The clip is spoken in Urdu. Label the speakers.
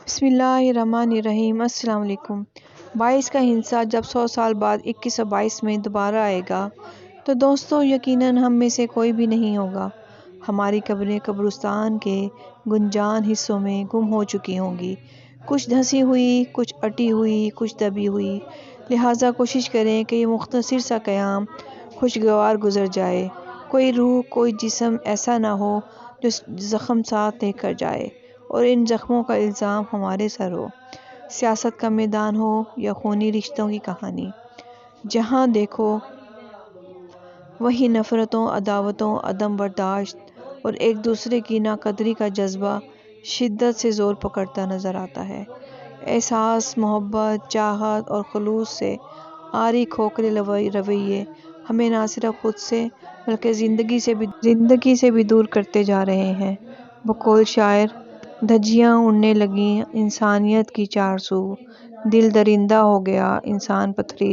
Speaker 1: بسم اللہ الرحمن الرحیم۔ السلام علیکم۔ 22 کا ہندسہ جب 100 سال بعد 2122 میں دوبارہ آئے گا تو دوستوں یقیناً ہم میں سے کوئی بھی نہیں ہوگا۔ ہماری قبریں قبرستان کے گنجان حصوں میں گم ہو چکی ہوں گی، کچھ دھنسی ہوئی، کچھ اٹی ہوئی، کچھ دبی ہوئی۔ لہٰذا کوشش کریں کہ یہ مختصر سا قیام خوشگوار گزر جائے۔ کوئی روح، کوئی جسم ایسا نہ ہو جو زخم ساتھ لے کر جائے اور ان زخموں کا الزام ہمارے سر ہو۔ سیاست کا میدان ہو یا خونی رشتوں کی کہانی، جہاں دیکھو وہیں نفرتوں، عداوتوں، عدم برداشت اور ایک دوسرے کی ناقدری کا جذبہ شدت سے زور پکڑتا نظر آتا ہے۔ احساس، محبت، چاہت اور خلوص سے عاری کھوکھلے رویے ہمیں نہ صرف خود سے بلکہ زندگی سے بھی دور کرتے جا رہے ہیں۔ بقول شاعر، دھجیاں اڑنے لگیں انسانیت کی چار سو، دل درندہ ہو گیا انسان پتھریلے